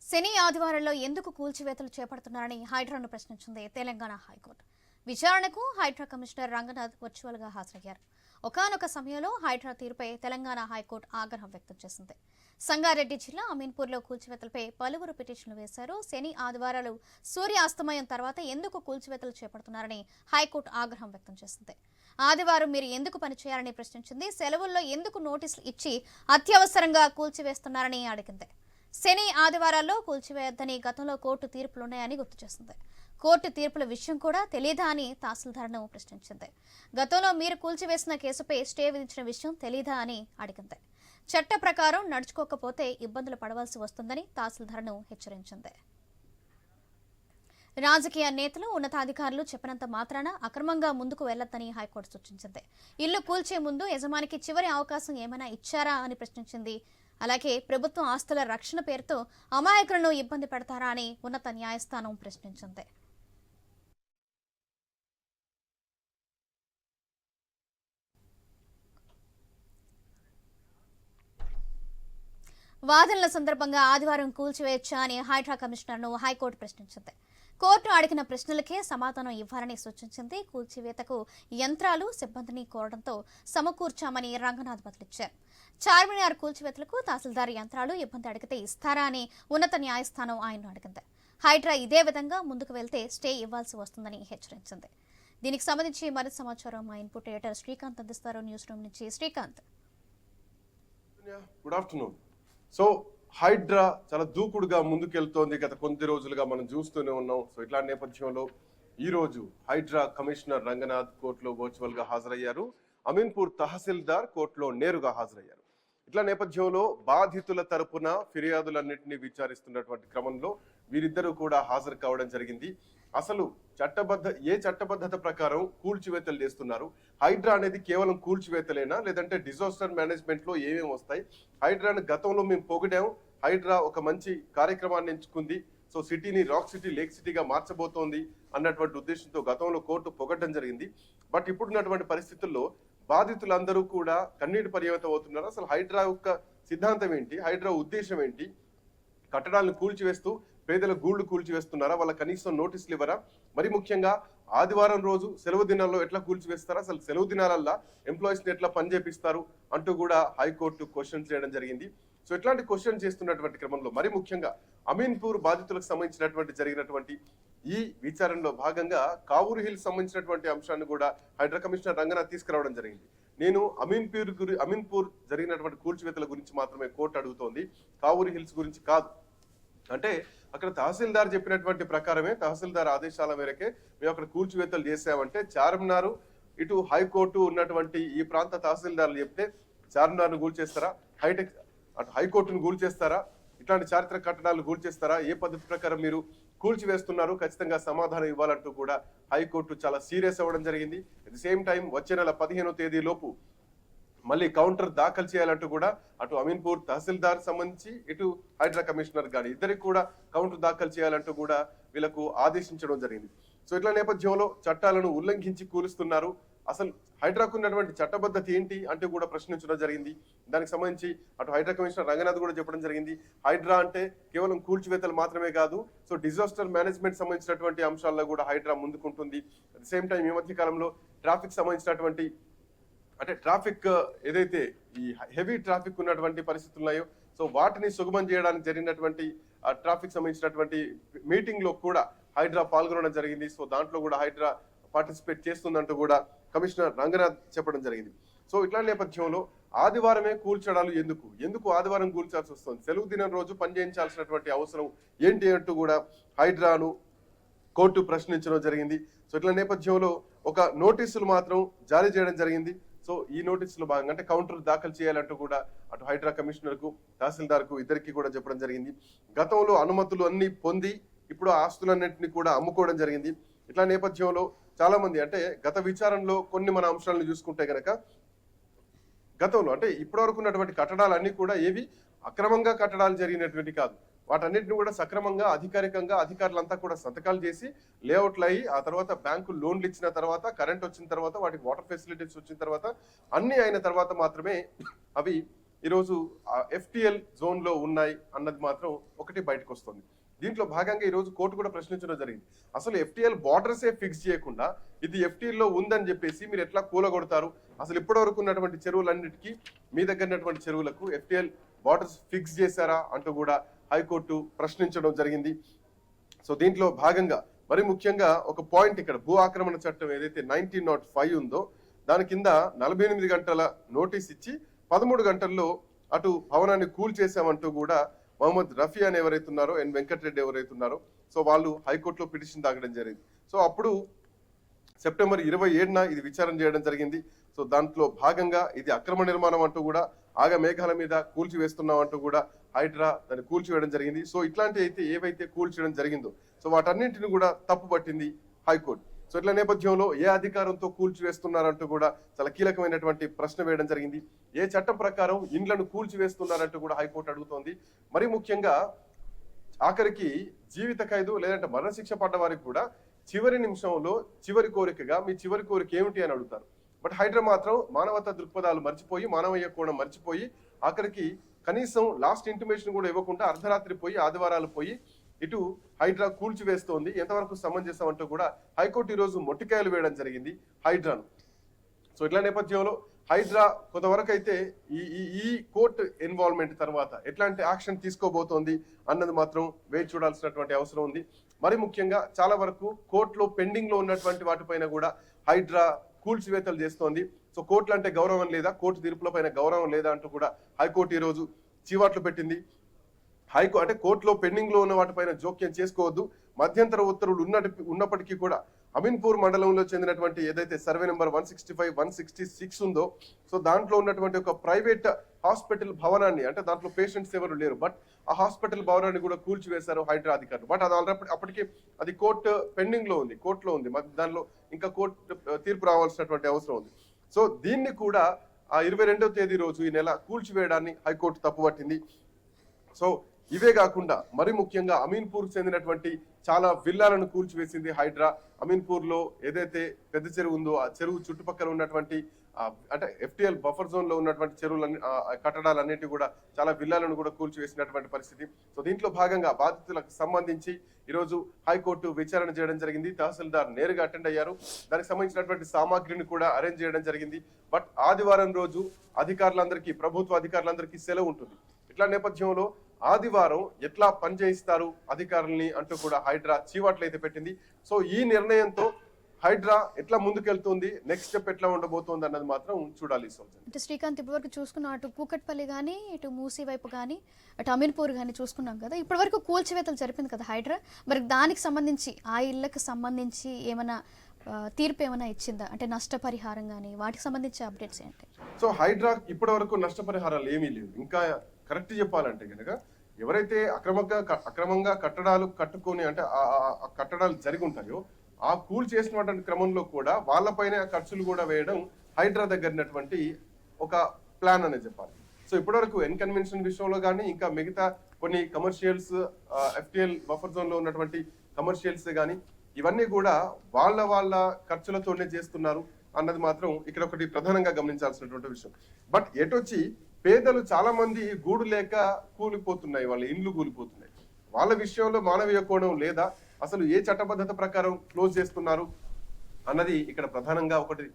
శని ఆదివారంలో ఎందుకు కూల్చివేతలు చేపడుతున్నారని హైడ్రాను ప్రశ్నించింది తెలంగాణ హైకోర్టు. విచారణకు హైడ్రా కమిషనర్ రంగనాథ్ వర్చువల్గా హాజరయ్యారు. ఒకానొక సమయంలో హైడ్రా తీరుపై తెలంగాణ హైకోర్టు ఆగ్రహం వ్యక్తం చేసింది. సంగారెడ్డి జిల్లా అమీన్పూర్లో కూల్చివేతలపై పలువురు పిటిషన్లు వేశారు. శని ఆదివారాలు సూర్యాస్తమయం తర్వాత ఎందుకు కూల్చివేతలు చేపడుతున్నారని హైకోర్టు ఆగ్రహం వ్యక్తం చేసింది. ఆదివారం మీరు ఎందుకు పనిచేయాలని ప్రశ్నించింది. సెలవుల్లో ఎందుకు నోటీసులు ఇచ్చి అత్యవసరంగా కూల్చివేస్తున్నారని అడిగింది. శని ఆదివారాల్లో కూల్చివేయొద్దని గతంలో కోర్టు తీర్పులున్నాయని గుర్తు చేసింది. కోర్టు తీర్పుల విషయం కూడా తెలీదా అని తహసీల్దార్ను ప్రశ్నించింది. గతంలో మీరు కూల్చివేసిన కేసుపై స్టే విధించిన విషయం తెలీదా అని అడిగింది. చట్ట ప్రకారం నడుచుకోకపోతే ఇబ్బందులు పడవలసి వస్తుందని తహసీల్దార్ను హెచ్చరించింది. రాజకీయ నేతలు ఉన్నతాధికారులు చెప్పినంత మాత్రాన అక్రమంగా ముందుకు వెళ్లొద్దని హైకోర్టు సూచించింది. ఇల్లు కూల్చే ముందు యజమానికి చివరి అవకాశం ఏమైనా ఇచ్చారా అని ప్రశ్నించింది. అలాగే ప్రభుత్వం ఆస్తుల రక్షణ పేరుతో అమాయకులను ఇబ్బంది పెడతారా అని ఉన్నత న్యాయస్థానం ప్రశ్నించింది. వాదనల సందర్భంగా ఆదివారం కూల్చివేయొచ్చా అని హైడ్రా కమిషనర్ను హైకోర్టు ప్రశ్నించింది. కోర్టు అడిగిన ప్రశ్నలకే సమాధానం ఇవ్వాలని సూచించింది. కూల్చివేతకు యంత్రాలు సిబ్బందిని కోరడంతో సమకూర్చామని రంగనాథ్ బదులిచ్చారు. చార్మినార్ కూల్చివేతలకు తహసీల్దార్ యంత్రాలు ఇబ్బంది అడిగితే ఇస్తారా అని ఉన్నత న్యాయస్థానం ఆయన్ను అడిగింది. హైడ్రా ఇదే విధంగా ముందుకు వెళ్తే స్టే ఇవ్వాల్సి వస్తుందని హెచ్చరించింది. దీనికి సంబంధించి మరింత సమాచారం మా ఇన్పుట్ ఎడిటర్ శ్రీకాంత్ అందిస్తారు. న్యూస్ రూమ్ నుంచి Srikanth. Good afternoon. So Hydraa చాలా దూకుడుగా ముందుకెళ్తోంది. గత కొద్ది రోజులుగా మనం చూస్తూనే ఉన్నాం. సో ఇట్లాంటి నేపథ్యంలో ఈ రోజు హైడ్రా కమిషనర్ రంగనాథ్ కోర్టులో వర్చువల్ గా హాజరయ్యారు. అమీన్పూర్ తహసీల్దార్ కోర్టులో నేరుగా హాజరయ్యారు. ఇట్లా నేపథ్యంలో బాధితుల తరపున ఫిర్యాదులన్నింటినీ విచారిస్తున్నటువంటి క్రమంలో వీరిద్దరూ కూడా హాజరు కావడం జరిగింది. అసలు ఏ చట్టబద్ధత ప్రకారం కూల్చివేతలు చేస్తున్నారు? హైడ్రా అనేది కేవలం కూల్చివేతలేనా, లేదంటే డిజాస్టర్ మేనేజ్మెంట్ లో ఏమేమి వస్తాయి? హైడ్రాను గతంలో మేము పొగిడాం. హైడ్రా ఒక మంచి కార్యక్రమాన్ని ఎంచుకుంది. సో సిటీని రాక్ సిటీ, లేక్ సిటీగా మార్చబోతోంది అన్నటువంటి ఉద్దేశంతో గతంలో కోర్టు పొగడ్డం జరిగింది. బట్ ఇప్పుడున్నటువంటి పరిస్థితుల్లో బాధితులందరూ కూడా కన్నీటి పర్యవతం అవుతున్నారు. అసలు హైడ్రా యొక్క సిద్ధాంతం ఏంటి? హైడ్రా ఉద్దేశం ఏంటి? కట్టడాలను కూల్చివేస్తూ పేదల గూళ్లు కూల్చివేస్తున్నారా? వాళ్ళ కనీసం నోటీసులు ఇవ్వరా? మరి ముఖ్యంగా ఆదివారం రోజు సెలవు దినాల్లో ఎట్లా కూల్చివేస్తారా? అసలు సెలవు దినాలల్లా ఎంప్లాయీస్ ని ఎట్లా పనిచేపిస్తారు అంటూ కూడా హైకోర్టు క్వశ్చన్ చేయడం జరిగింది. సో ఇట్లాంటి క్వశ్చన్ చేస్తున్నటువంటి క్రమంలో మరి ముఖ్యంగా అమీన్పూర్ బాధితులకు సంబంధించినటువంటి జరిగినటువంటి ఈ విచారణలో భాగంగా కావూరు హిల్స్ సంబంధించినటువంటి అంశాన్ని కూడా హైడ్రా కమిషనర్ రంగనాథ్ తీసుకురావడం జరిగింది. నేను అమీన్పూర్ జరిగినటువంటి కూల్చివేతల గురించి మాత్రమే కోర్టు అడుగుతోంది, కావూరు హిల్స్ గురించి కాదు. అంటే అక్కడ తహసీల్దార్ చెప్పినటువంటి ప్రకారమే, తహసీల్దార్ ఆదేశాల మేరకే మేము అక్కడ కూల్చివేతలు చేసామంటే చార్మినార్ ఇటు హైకోర్టు ఉన్నటువంటి ఈ ప్రాంత తహసీల్దార్లు చెప్తే చార్మినార్ను కూల్చేస్తారా? అటు హైకోర్టును కూల్చేస్తారా? ఇట్లాంటి చారిత్రక కట్టడాలను కూల్చేస్తారా? ఏ పద్ధతి ప్రకారం మీరు కూల్చివేస్తున్నారు? ఖచ్చితంగా సమాధానం ఇవ్వాలంటూ కూడా హైకోర్టు చాలా సీరియస్ అవ్వడం జరిగింది. అట్ ది సేమ్ టైం వచ్చే నెల 15వ తేదీ లోపు మళ్ళీ కౌంటర్ దాఖలు చేయాలంటూ కూడా అటు అమీన్పూర్ తహసీల్దార్ సంబంధించి ఇటు హైడ్రా కమిషనర్ గాని ఇద్దరికి కూడా కౌంటర్ దాఖలు చేయాలంటూ కూడా వీళ్ళకు ఆదేశించడం జరిగింది. సో ఇట్లా నేపథ్యంలో చట్టాలను ఉల్లంఘించి కూలుస్తున్నారు. అసలు హైడ్రాకు ఉన్నటువంటి చట్టబద్ధత ఏంటి అంటూ కూడా ప్రశ్నించడం జరిగింది. దానికి సంబంధించి అటు హైడ్రా కమిషనర్ రంగనాథ్ కూడా చెప్పడం జరిగింది. హైడ్రా అంటే కేవలం కూల్చివేతలు మాత్రమే కాదు, సో డిజాస్టర్ మేనేజ్మెంట్ సంబంధించినటువంటి అంశాల్లో కూడా హైడ్రా ముందుకుంటుంది. అట్ ది సేమ్ టైం ఈ మధ్య కాలంలో ట్రాఫిక్ సంబంధించినటువంటి ట్రాఫిక్ ఏదైతే ఈ హెవీ ట్రాఫిక్ ఉన్నటువంటి పరిస్థితులు ఉన్నాయో సో వాటిని సుగమం చేయడానికి జరిగినటువంటి ట్రాఫిక్ సంబంధించినటువంటి మీటింగ్ లో కూడా హైడ్రా పాల్గొనడం జరిగింది. సో దాంట్లో కూడా హైడ్రా పార్టిసిపేట్ చేస్తుందంటూ కూడా కమిషనర్ రంగనాథ్ చెప్పడం జరిగింది. సో ఇట్లాంటి నేపథ్యంలో ఆదివారమే కూల్చడాలు ఎందుకు ఆదివారం కూల్చాల్సి వస్తుంది? సెలవు దినం రోజు పనిచేయించాల్సినటువంటి అవసరం ఏంటి అంటూ కూడా హైడ్రాను కోర్టు ప్రశ్నించడం జరిగింది. సో ఇట్లా నేపథ్యంలో ఒక నోటీసులు మాత్రం జారీ చేయడం జరిగింది. సో ఈ నోటీసులో భాగంగా అంటే కౌంటర్ దాఖలు చేయాలంటూ కూడా అటు హైడ్రా కమిషనర్ కు తహసీల్దార్ కు ఇద్దరికి కూడా చెప్పడం జరిగింది. గతంలో అనుమతులు అన్ని పొంది ఇప్పుడు ఆస్తులన్నింటినీ కూడా అమ్ముకోవడం జరిగింది. ఇట్లా నేపథ్యంలో చాలా మంది గత విచారణలో కొన్ని మన అంశాలను చూసుకుంటే గనక గతంలో ఇప్పటి వరకు ఉన్నటువంటి కట్టడాలన్నీ కూడా ఏవి అక్రమంగా కట్టడాలు జరిగినటువంటి కాదు. వాటన్నిటిని కూడా సక్రమంగా అధికారికంగా అధికారులంతా కూడా సంతకాలు చేసి లేఅవుట్లు అయ్యి ఆ తర్వాత బ్యాంకు లోన్లు ఇచ్చిన తర్వాత, కరెంట్ వచ్చిన తర్వాత, వాటికి వాటర్ ఫెసిలిటీస్ వచ్చిన తర్వాత, అన్ని అయిన తర్వాత మాత్రమే అవి ఈరోజు FTL జోన్ లో ఉన్నాయి అన్నది మాత్రం ఒకటి బయటకు వస్తుంది. దీంట్లో భాగంగా ఈరోజు కోర్టు కూడా ప్రశ్నించడం జరిగింది. అసలు FTL బార్డర్సే ఫిక్స్ చేయకుండా ఇది FTL లో ఉందని చెప్పేసి మీరు ఎట్లా కూలగొడతారు? అసలు ఇప్పటివరకు ఉన్నటువంటి చెరువులన్నిటికీ మీ దగ్గర ఉన్నటువంటి చెరువులకు FTL బార్డర్స్ ఫిక్స్ చేశారా అంటూ కూడా హైకోర్టు ప్రశ్నించడం జరిగింది. సో దీంట్లో భాగంగా మరి ముఖ్యంగా ఒక పాయింట్ ఇక్కడ భూ ఆక్రమణ చట్టం ఏదైతే 1905 ఉందో దాని కింద 48 గంటల నోటీస్ ఇచ్చి 13 గంటల్లో అటు భవనాన్ని కూల్చేసామంటూ కూడా మహమ్మద్ రఫీ అని ఎవరైతే ఉన్నారో ఎన్ వెంకటరెడ్డి ఎవరైతే ఉన్నారో సో వాళ్ళు హైకోర్టులో పిటిషన్ దాగడం జరిగింది. సో అప్పుడు సెప్టెంబర్ 27న ఇది విచారణ చేయడం జరిగింది. సో దాంట్లో భాగంగా ఇది అక్రమ నిర్మాణం అంటూ కూడా మేఘాల మీద కూల్చివేస్తున్నాం అంటూ కూడా హైడ్రా దాన్ని కూల్చివేయడం జరిగింది. సో ఇట్లాంటి అయితే ఏవైతే కూల్చేయడం జరిగిందో సో వాటన్నింటిని కూడా తప్పు పట్టింది హైకోర్టు. సో ఇట్లా నేపథ్యంలో ఏ అధికారంతో కూల్చివేస్తున్నారంటూ కూడా చాలా కీలకమైనటువంటి ప్రశ్న వేయడం జరిగింది. ఏ చట్టం ప్రకారం ఇండ్లను కూల్చివేస్తున్నారంటూ కూడా హైకోర్టు అడుగుతోంది. మరి ముఖ్యంగా ఆఖరికి జీవిత ఖైదు లేదంటే మరణశిక్ష పడ్డ వారికి కూడా చివరి నిమిషంలో చివరి కోరికగా మీ చివరి కోరిక ఏమిటి అని అడుగుతారు. బట్ హైడ్రా మాత్రం మానవతా దృక్పథాలు మర్చిపోయి మానవీయ కోణం మర్చిపోయి ఆఖరికి కనీసం లాస్ట్ ఇంటిమేషన్ కూడా ఇవ్వకుండా అర్ధరాత్రి పోయి ఆదివారాలు పోయి ఇటు హైడ్రా కూల్చివేస్తోంది. ఎంతవరకు సమంజసం అంటూ కూడా హైకోర్టు ఈరోజు మొట్టికాయలు వేయడం జరిగింది హైడ్రాను. సో ఇట్లా నేపథ్యంలో హైడ్రా కొంతవరకు అయితే ఈ కోర్టు ఇన్వాల్వ్మెంట్ తర్వాత ఎట్లాంటి యాక్షన్ తీసుకోబోతోంది అన్నది మాత్రం వేచి చూడాల్సినటువంటి అవసరం ఉంది. మరి ముఖ్యంగా చాలా వరకు కోర్టులో పెండింగ్ లో ఉన్నటువంటి వాటిపైన కూడా హైడ్రా కూల్చివేతలు చేస్తోంది. సో కోర్టులు అంటే గౌరవం లేదా, కోర్టు తీర్పుల పైన గౌరవం లేదా అంటూ కూడా హైకోర్టు ఈ రోజు చీవాట్లు పెట్టింది. అంటే కోర్టులో పెండింగ్ లో ఉన్న వాటిపైన జోక్యం చేసుకోవద్దు. మధ్యంతర ఉత్తర్వులు ఉన్నప్పటికీ కూడా అమీన్పూర్ మండలంలో చెందినటువంటి ఏదైతే సర్వే నెంబర్ 165, 166 ఉందో సో దాంట్లో ఉన్నటువంటి ఒక ప్రైవేట్ హాస్పిటల్ భవనాన్ని అంటే దాంట్లో పేషెంట్స్ ఎవరు లేరు బట్ ఆ హాస్పిటల్ భవనాన్ని కూడా కూల్చివేశారు హైడ్రా అధికారులు. బట్ అది అప్పటికి అది కోర్టు పెండింగ్ లో ఉంది, కోర్టులో ఉంది. దానిలో ఇంకా కోర్టు తీర్పు రావాల్సినటువంటి అవసరం ఉంది. సో దీన్ని కూడా 22వ తేదీ రోజు ఈ నెల కూల్చివేయడాన్ని హైకోర్టు తప్పుపట్టింది. సో ఇవే కాకుండా మరి ముఖ్యంగా అమీన్పూర్ చెందినటువంటి చాలా విల్లాలను కూల్చివేసింది హైడ్రా. అమీన్పూర్ లో ఏదైతే పెద్ద చెరువు ఉందో ఆ చెరువు చుట్టుపక్కల ఉన్నటువంటి అంటే FTL బఫర్ జోన్ లో ఉన్నటువంటి చెరువులన్నీ కట్టడాలన్నిటి కూడా చాలా విల్లాలను కూడా కూల్చివేసినటువంటి పరిస్థితి. సో దీంట్లో భాగంగా బాధితులకు సంబంధించి ఈరోజు హైకోర్టు విచారణ చేయడం జరిగింది. తహసీల్దార్ నేరుగా అటెండ్ అయ్యారు. దానికి సంబంధించినటువంటి సామాగ్రిని కూడా అరేంజ్ చేయడం జరిగింది. బట్ ఆదివారం రోజు అధికారులందరికీ ప్రభుత్వ అధికారులందరికీ సెలవు ఉంటుంది. ఇట్లా నేపథ్యంలో ఆదివారం ఎట్లా పనిచేయిస్తారు అధికారుల్ని అంటూ కూడా హైడ్రా చీవాట్లు అయితే పెట్టింది. సో ఈ నిర్ణయంతో హైడ్రా ఎట్లా ముందుకెళ్తుంది, నెక్స్ట్ స్టెప్ ఎట్లా ఉండబోతోంది అన్నది మాత్రం చూడాలి. అంటే శ్రీకాంత్ ఇప్పటివరకు చూసుకున్నాం, అటు కూకట్పల్లి కానీ ఇటు మూసీ వైపు కానీ అటు అమీన్పూర్ కానీ చూసుకున్నాం కదా. ఇప్పటివరకు కూల్చివేతలు జరిపింది కదా హైడ్రా. మరి దానికి సంబంధించి ఆ ఇళ్లకు సంబంధించి ఏమైనా తీర్పు ఏమైనా ఇచ్చిందా, అంటే నష్టపరిహారం కానీ వాటికి సంబంధించి అప్డేట్స్ ఏంటి? సో హైడ్రా ఇప్పటి వరకు నష్టపరిహారాలు ఏమీ లేవు. ఇంకా కరెక్ట్ చెప్పాలంటే కనుక ఎవరైతే అక్రమంగా కట్టడాలు కట్టుకొని అంటే ఆ కట్టడాలు జరిగి ఉంటాయో ఆ కూల్ చేసినటువంటి క్రమంలో కూడా వాళ్ళపైన ఖర్చులు కూడా వేయడం హైడ్రా దగ్గర ఉన్నటువంటి ఒక ప్లాన్ అనే చెప్పాలి. సో ఇప్పటివరకు ఎన్కన్వెన్షన్ విషయంలో కానీ ఇంకా మిగతా కొన్ని కమర్షియల్స్ FTL బఫర్ జోన్ లో ఉన్నటువంటి కమర్షియల్స్ కానీ ఇవన్నీ కూడా వాళ్ళ ఖర్చులతోనే చేస్తున్నారు అన్నది మాత్రం ఇక్కడ ఒకటి ప్రధానంగా గమనించాల్సినటువంటి విషయం. బట్ ఎటొచ్చి పేదలు చాలా మంది గూడు లేక కూలిపోతున్నాయి, వాళ్ళ ఇండ్లు కూలిపోతున్నాయి. వాళ్ళ విషయంలో మానవీయ కోణం లేదా, అసలు ఏ చట్టబద్ధత ప్రకారం క్లోజ్ చేస్తున్నారు అన్నది ఇక్కడ ప్రధానంగా ఒకటి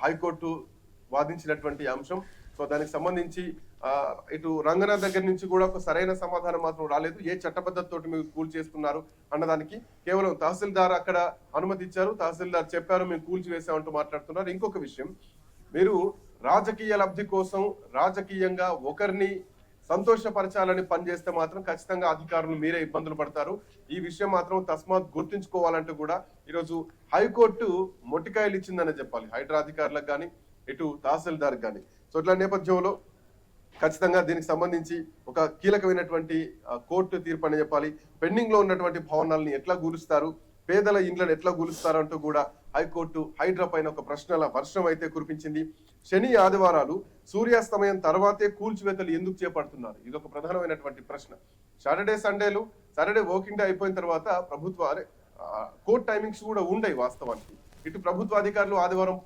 హైకోర్టు వాదించినటువంటి అంశం. సో దానికి సంబంధించి ఇటు రంగనాథ్ దగ్గర నుంచి కూడా ఒక సరైన సమాధానం మాత్రం రాలేదు. ఏ చట్టబద్ధతతోటి మీరు కూల్ చేస్తున్నారు అన్నదానికి కేవలం తహసీల్దార్ అక్కడ అనుమతి ఇచ్చారు, తహసీల్దార్ చెప్పారు, మేము కూల్చివేసామంటూ మాట్లాడుతున్నారు. ఇంకొక విషయం, మీరు రాజకీయ లబ్ధి కోసం రాజకీయంగా ఒకరిని సంతోషపరచాలని పనిచేస్తే మాత్రం ఖచ్చితంగా అధికారులు మీరే ఇబ్బందులు పడతారు. ఈ విషయం మాత్రం తస్మాత్ గుర్తుంచుకోవాలంటూ కూడా ఈరోజు హైకోర్టు మొట్టికాయలు ఇచ్చిందనే చెప్పాలి హైడ్రా అధికారులకు కానీ ఇటు తహసీల్దార్ కానీ. సో ఇట్లా నేపథ్యంలో ఖచ్చితంగా దీనికి సంబంధించి ఒక కీలకమైనటువంటి కోర్టు తీర్పు అని చెప్పాలి. పెండింగ్ లో ఉన్నటువంటి భవనాలని ఎట్లా కూలుస్తారు, పేదల ఇండ్లను ఎట్లా కూలుస్తారు అంటూ కూడా హైకోర్టు హైడ్రా పైన ఒక ప్రశ్నల వర్షం అయితే కురిపించింది. శని ఆదివారాలు సూర్యాస్తమయం తర్వాతే కూల్చివేతలు ఎందుకు చేపడుతున్నారు, ఇది ఒక ప్రధానమైనటువంటి ప్రశ్న. సాటర్డే వర్కింగ్ డే అయిపోయిన తర్వాత కోర్ట్ టైమింగ్స్ కూడా ఉండవు వాస్తవానికి. ఇటు ప్రభుత్వ అధికారులు ఆదివారం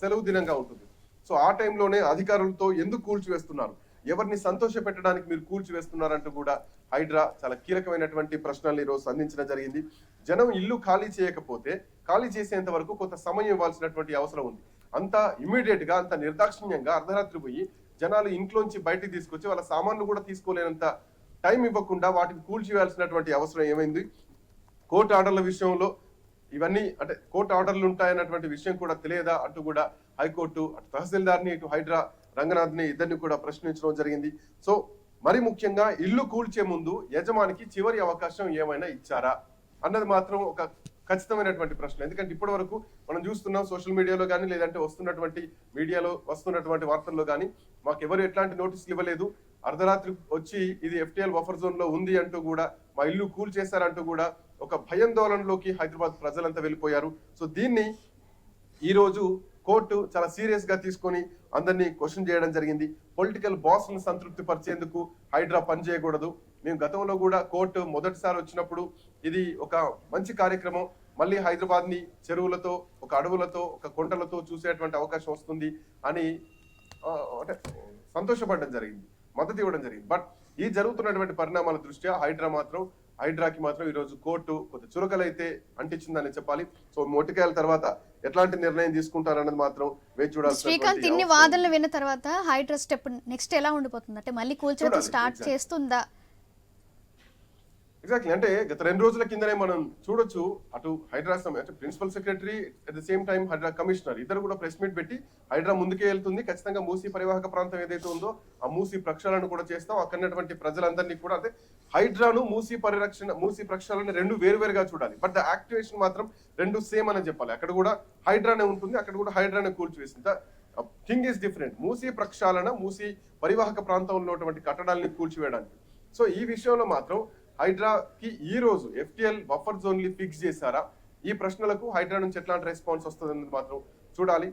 సెలవు దినంగా ఉంటుంది. సో ఆ టైంలోనే అధికారులతో ఎందుకు కూల్చివేస్తున్నారు, ఎవరిని సంతోష పెట్టడానికి మీరు కూల్చివేస్తున్నారంటూ కూడా హైడ్రా చాలా కీలకమైనటువంటి ప్రశ్నలు ఈ రోజు సంధించడం జరిగింది. జనం ఇల్లు ఖాళీ చేయకపోతే ఖాళీ చేసేంత వరకు కొంత సమయం ఇవ్వాల్సినటువంటి అవసరం ఉంది. అంత ఇమీడియట్ గా అంత నిర్దాక్షిణ్యంగా అర్ధరాత్రి పోయి జనాలు ఇంట్లోంచి బయటికి తీసుకొచ్చి వాళ్ళ సామాన్లు కూడా తీసుకోలేనంత టైం ఇవ్వకుండా వాటిని కూల్చివేయాల్సినటువంటి అవసరం ఏమైంది? కోర్టు ఆర్డర్ల విషయంలో ఇవన్నీ అంటే కోర్టు ఆర్డర్లు ఉంటాయన్నటువంటి విషయం కూడా తెలియదా అంటూ కూడా హైకోర్టు అటు తహసీల్దార్ని ఇటు హైడ్రా రంగనాథ్ని ఇద్దరిని కూడా ప్రశ్నించడం జరిగింది. సో మరి ముఖ్యంగా ఇల్లు కూల్చే ముందు యజమానికి చివరి అవకాశం ఏమైనా ఇచ్చారా అన్నది మాత్రం ఒక ఖచ్చితమైనటువంటి ప్రశ్న. ఎందుకంటే ఇప్పటి వరకు మనం చూస్తున్నాం సోషల్ మీడియాలో కానీ లేదంటే వస్తున్నటువంటి మీడియాలో వస్తున్నటువంటి వార్తల్లో కానీ మాకు ఎవరు ఎట్లాంటి నోటీసులు ఇవ్వలేదు, అర్ధరాత్రి వచ్చి ఇది ఎఫ్టీఎల్ బఫర్ జోన్ లో ఉంది అంటూ కూడా మా ఇల్లు కూల్ చేశారంటూ కూడా ఒక భయాందోళనలోకి హైదరాబాద్ ప్రజలంతా వెళ్ళిపోయారు. సో దీన్ని ఈ రోజు కోర్టు చాలా సీరియస్ గా తీసుకొని అందరినీ క్వశ్చన్ చేయడం జరిగింది. పొలిటికల్ బాస్ ను సంతృప్తి పరిచేందుకు హైడ్రా పనిచేయకూడదు. మేము గతంలో కూడా కోర్టు మొదటిసారి వచ్చినప్పుడు ఇది ఒక మంచి కార్యక్రమం, మళ్ళీ హైదరాబాద్ ని చెరువులతో ఒక అడవులతో ఒక కొండలతో చూసేటువంటి అవకాశం వస్తుంది అని అంటే సంతోషపడడం జరిగింది, మద్దతు ఇవ్వడం జరిగింది. బట్ ఈ జరుగుతున్నటువంటి పరిణామాల దృష్ట్యా హైడ్రాకి మాత్రం ఈ రోజు కోర్టు కొంత చురకలైతే అంటించిందని చెప్పాలి. సో మొటికాయల తర్వాత ఎట్లాంటి నిర్ణయం తీసుకుంటారన్నది మాత్రం వేచి చూడాలి. శ్రీకాంత్, ఇన్ని వాదనలు విన్న తర్వాత హైడ్రా స్టెప్ నెక్స్ట్ ఎలా ఉండిపోతుంది? అంటే మళ్ళీ కూల్చివేత స్టార్ట్ చేస్తుందా? ఎగ్జాక్ట్లీ, అంటే గత 2 రోజుల కిందనే మనం చూడొచ్చు అటు హైడ్రా అంటే principal secretary at the same time Hydraa commissioner ఇద్దరు కూడా ప్రెస్ మీట్ పెట్టి హైడ్రా ముందుకే వెళ్తుంది, ఖచ్చితంగా మూసీ పరివాహక ప్రాంతం ఏదైతే ఉందో ఆ మూసీ ప్రక్షాళన కూడా చేస్తాం, అక్కడటువంటి ప్రజలందరినీ కూడా అంటే హైడ్రాను మూసీ ప్రక్షాళన రెండు వేరువేరుగా చూడాలి. బట్ ద యాక్టివేషన్ మాత్రం రెండు సేమ్ అని చెప్పాలి. అక్కడ కూడా హైడ్రానే ఉంటుంది, అక్కడ కూడా హైడ్రానే కూల్చివేసింది. Thing is different. మూసీ ప్రక్షాళన మూసీ పరివాహక ప్రాంతంలో ఉన్నటువంటి కట్టడాలని కూల్చివేయడానికి. సో ఈ విషయంలో మాత్రం హైడ్రాకి ఈ రోజు ఎఫ్టీఎల్ బఫర్ జోన్ ని ఫిక్స్ చేశారా? ఈ ప్రశ్నలకు హైడ్రా నుంచి ఎట్లాంటి రెస్పాన్స్ వస్తుంది మాత్రం చూడాలి.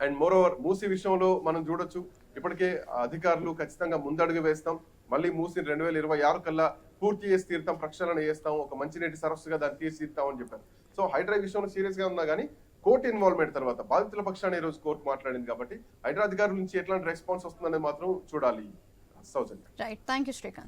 అండ్ మోరోవర్ మూసీ విషయంలో మనం చూడొచ్చు ఇప్పటికే అధికారులు ఖచ్చితంగా ముందడుగు వేస్తాం, మళ్ళీ మూసీ 2026 కల్లా పూర్తి చేసి తీరుతాం, ప్రక్షాళన చేస్తాం, ఒక మంచినీటి సరస్సుగా దాన్ని తీసి తీరుతాం అని చెప్పారు. సో హైడ్రా విషయంలో సీరియస్ గా ఉన్నా కానీ కోర్టు ఇన్వాల్వ్మెంట్ తర్వాత బాధితుల పక్షాన్ని ఈ రోజు కోర్టు మాట్లాడింది కాబట్టి హైడ్రా అధికారుల నుంచి ఎట్లాంటి రెస్పాన్స్ వస్తుందనేది మాత్రం చూడాలి. Soujanya. Right, thank you Srikanth.